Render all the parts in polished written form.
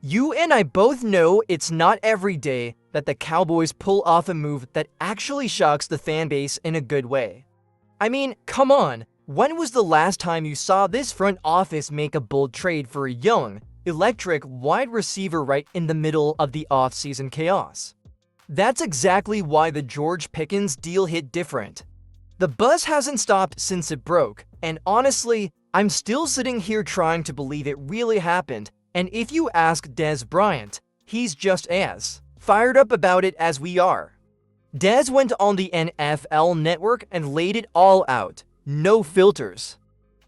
You and I both know it's not every day that the Cowboys pull off a move that actually shocks the fan base in a good way. I mean, come on, when was the last time you saw this front office make a bold trade for a young, electric wide receiver right in the middle of the offseason chaos? That's exactly why the George Pickens deal hit different. The buzz hasn't stopped since it broke, and honestly, I'm still sitting here trying to believe it really happened, and if you ask Dez Bryant, he's just as fired up about it as we are. Dez went on the NFL Network and laid it all out. No filters.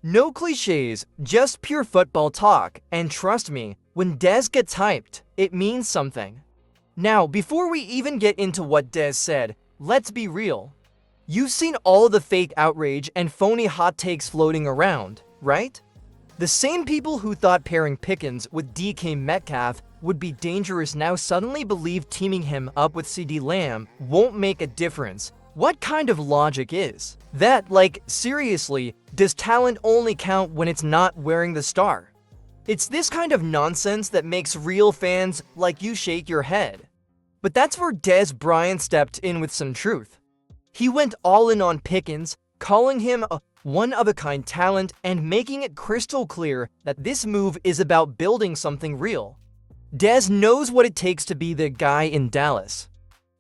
No cliches, just pure football talk, and trust me, when Dez gets hyped, it means something. Now, before we even get into what Dez said, let's be real. You've seen all the fake outrage and phony hot takes floating around, right? The same people who thought pairing Pickens with DK Metcalf would be dangerous now suddenly believe teaming him up with CeeDee Lamb won't make a difference. What kind of logic is that? Like, seriously, does talent only count when it's not wearing the star? It's this kind of nonsense that makes real fans like you shake your head. But that's where Dez Bryant stepped in with some truth. He went all in on Pickens, calling him a one-of-a-kind talent and making it crystal clear that this move is about building something real. Dez knows what it takes to be the guy in Dallas.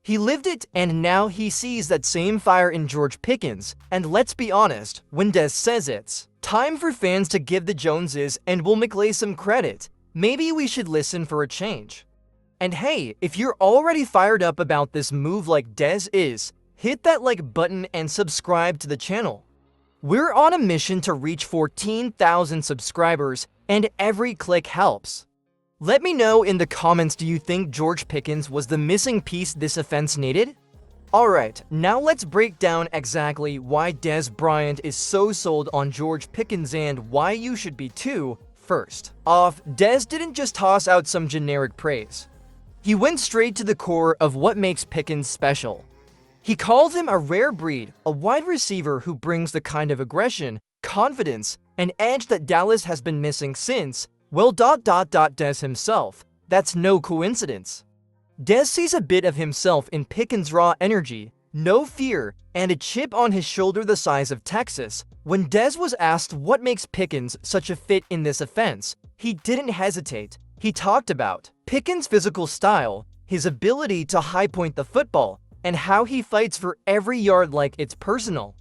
He lived it, and now he sees that same fire in George Pickens, and let's be honest, when Dez says it's time for fans to give the Joneses and Will McClay some credit, maybe we should listen for a change. And hey, if you're already fired up about this move like Dez is, hit that like button and subscribe to the channel. We're on a mission to reach 14,000 subscribers, and every click helps. Let me know in the comments, do you think George Pickens was the missing piece this offense needed? Alright, now let's break down exactly why Dez Bryant is so sold on George Pickens and why you should be too. First off, Dez didn't just toss out some generic praise. He went straight to the core of what makes Pickens special. He calls him a rare breed, a wide receiver who brings the kind of aggression, confidence, and edge that Dallas has been missing since, well, Dez himself. That's no coincidence. Dez sees a bit of himself in Pickens' raw energy, no fear, and a chip on his shoulder the size of Texas. When Dez was asked what makes Pickens such a fit in this offense, he didn't hesitate. He talked about Pickens' physical style, his ability to high-point the football, and how he fights for every yard like it's personal.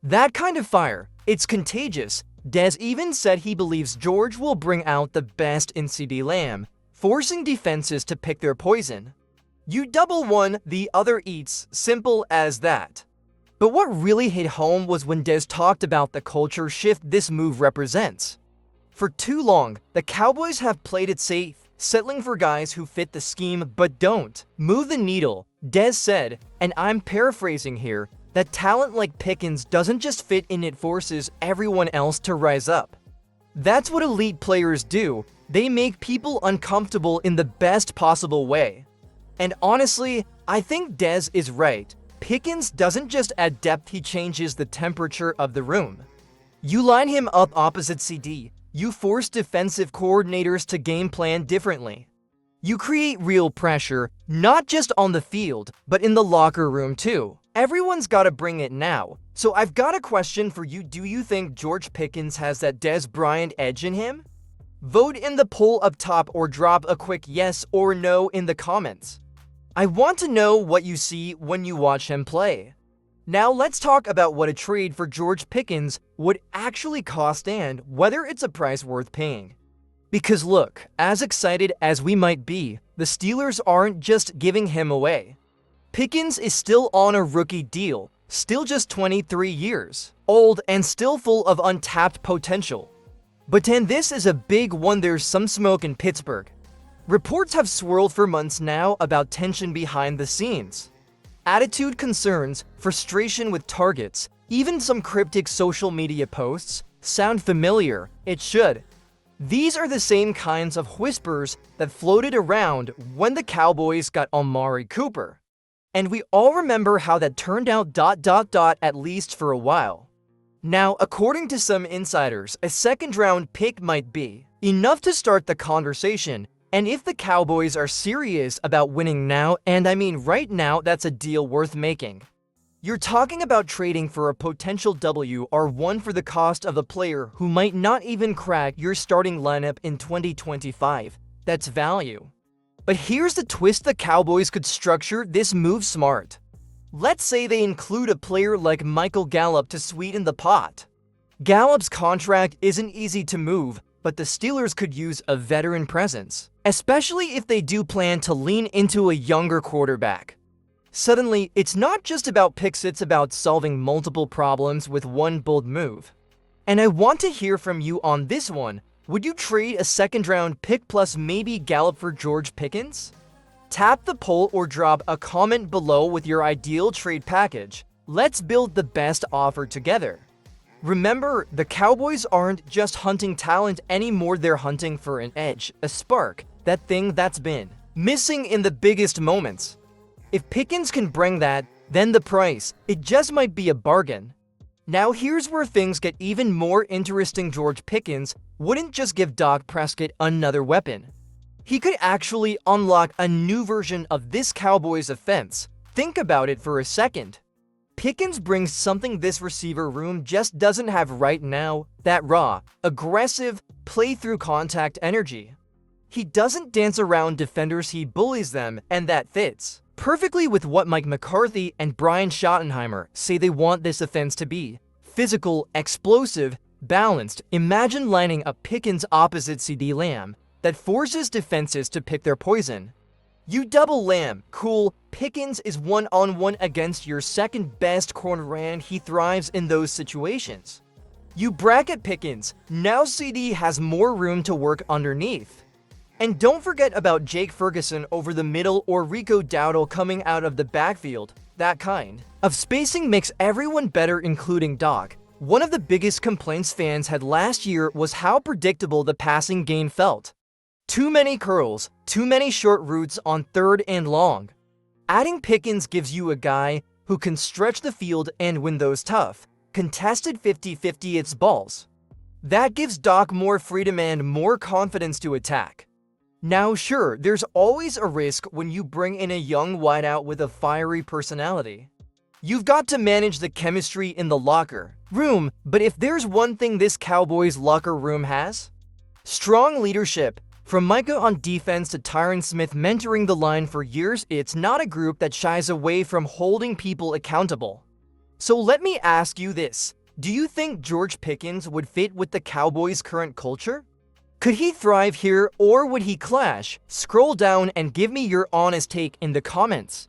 That kind of fire, it's contagious. Dez even said he believes George will bring out the best in CeeDee Lamb, forcing defenses to pick their poison. You double one, the other eats, simple as that. But what really hit home was when Dez talked about the culture shift this move represents. For too long, the Cowboys have played it safe, settling for guys who fit the scheme but don't move the needle. Dez said, and I'm paraphrasing here, that talent like Pickens doesn't just fit in, it forces everyone else to rise up. That's what elite players do. They make people uncomfortable in the best possible way. And honestly, I think Dez is right. Pickens doesn't just add depth, he changes the temperature of the room. You line him up opposite CeeDee, you force defensive coordinators to game plan differently. You create real pressure, not just on the field, but in the locker room too. Everyone's gotta bring it now. So I've got a question for you. Do you think George Pickens has that Dez Bryant edge in him? Vote in the poll up top or drop a quick yes or no in the comments. I want to know what you see when you watch him play. Now let's talk about what a trade for George Pickens would actually cost and whether it's a price worth paying. Because look, as excited as we might be, the Steelers aren't just giving him away. Pickens is still on a rookie deal, still just 23 years old and still full of untapped potential. But then this is a big one. There's some smoke in Pittsburgh. Reports have swirled for months now about tension behind the scenes. Attitude concerns, frustration with targets, even some cryptic social media posts. Sound familiar? It should. These are the same kinds of whispers that floated around when the Cowboys got Amari Cooper. And we all remember how that turned out at least for a while. Now, according to some insiders, a second-round pick might be enough to start the conversation, And if the Cowboys are serious about winning now, and I mean right now, that's a deal worth making. You're talking about trading for a potential W or one for the cost of a player who might not even crack your starting lineup in 2025. That's value. But here's the twist: the Cowboys could structure this move smart. Let's say they include a player like Michael Gallup to sweeten the pot. Gallup's contract isn't easy to move, but the Steelers could use a veteran presence, especially if they do plan to lean into a younger quarterback. Suddenly, it's not just about picks, it's about solving multiple problems with one bold move. And I want to hear from you on this one. Would you trade a second-round pick plus maybe Gallup for George Pickens? Tap the poll or drop a comment below with your ideal trade package. Let's build the best offer together. Remember, the Cowboys aren't just hunting talent anymore, they're hunting for an edge, a spark, that thing that's been missing in the biggest moments. If Pickens can bring that, then the price, it just might be a bargain. Now here's where things get even more interesting. George Pickens wouldn't just give Dak Prescott another weapon. He could actually unlock a new version of this Cowboys offense. Think about it for a second. Pickens brings something this receiver room just doesn't have right now: that raw, aggressive, play-through contact energy. He doesn't dance around defenders, he bullies them, and that fits perfectly with what Mike McCarthy and Brian Schottenheimer say they want this offense to be: physical, explosive, balanced. Imagine lining up Pickens opposite CeeDee Lamb. That forces defenses to pick their poison. You double Lamb, cool. Pickens is one-on-one against your second-best corner and he thrives in those situations. You bracket Pickens, now CeeDee has more room to work underneath. And don't forget about Jake Ferguson over the middle or Rico Dowdle coming out of the backfield. That kind of spacing makes everyone better, including Dak. One of the biggest complaints fans had last year was how predictable the passing game felt. Too many curls, too many short routes on third and long. Adding Pickens gives you a guy who can stretch the field and win those tough, contested 50-50 balls. That gives Dak more freedom and more confidence to attack. Now sure, there's always a risk when you bring in a young wideout with a fiery personality. You've got to manage the chemistry in the locker room, but if there's one thing this Cowboys locker room has: strong leadership. From Micah on defense to Tyron Smith mentoring the line for years, it's not a group that shies away from holding people accountable. So let me ask you this: do you think George Pickens would fit with the Cowboys' current culture? Could he thrive here or would he clash? Scroll down and give me your honest take in the comments.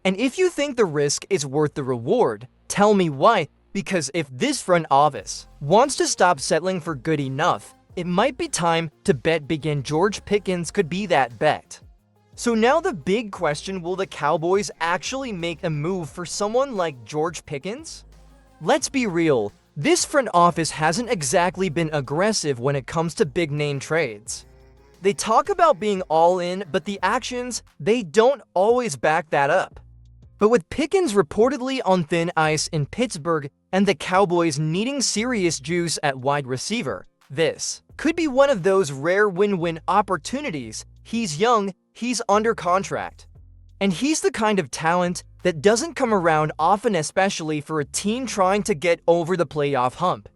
And if you think the risk is worth the reward, tell me why, because if this front office wants to stop settling for good enough, it might be time to bet big, and George Pickens could be that bet. So now the big question: will the Cowboys actually make a move for someone like George Pickens? Let's be real, this front office hasn't exactly been aggressive when it comes to big-name trades. They talk about being all in, but the actions, they don't always back that up. But with Pickens reportedly on thin ice in Pittsburgh and the Cowboys needing serious juice at wide receiver, this could be one of those rare win-win opportunities. He's young, he's under contract, and he's the kind of talent that doesn't come around often, especially for a team trying to get over the playoff hump.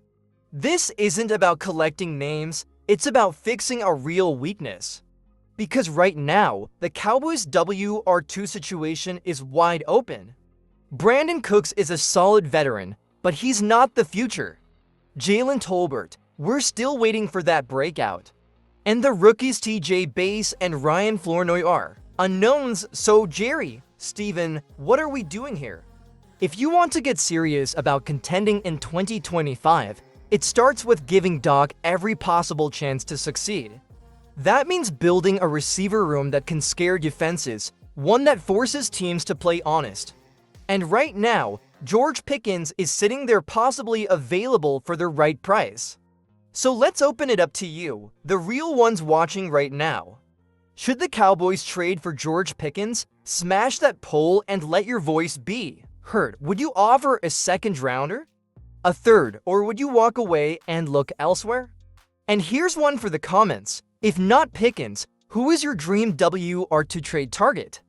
This isn't about collecting names, it's about fixing a real weakness. Because right now, the Cowboys' WR2 situation is wide open. Brandon Cooks is a solid veteran, but he's not the future. Jalen Tolbert, we're still waiting for that breakout. And the rookies TJ Bass and Ryan Flournoy are unknowns, so Jerry, Steven, what are we doing here? If you want to get serious about contending in 2025, it starts with giving Dak every possible chance to succeed. That means building a receiver room that can scare defenses, one that forces teams to play honest. And right now, George Pickens is sitting there, possibly available for the right price. So let's open it up to you, the real ones watching right now. Should the Cowboys trade for George Pickens? Smash that poll and let your voice be heard. Would you offer a second rounder, a third, or would you walk away and look elsewhere? And here's one for the comments: if not Pickens, Who is your dream WR2 trade target?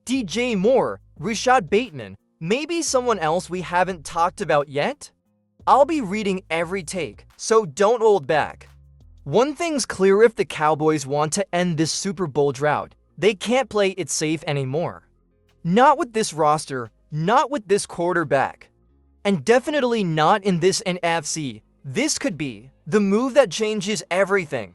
DJ Moore, Rashad Bateman, maybe someone else we haven't talked about yet? I'll be reading every take, so don't hold back. One thing's clear: if the Cowboys want to end this Super Bowl drought, they can't play it safe anymore. Not with this roster, not with this quarterback, and definitely not in this NFC. This could be the move that changes everything.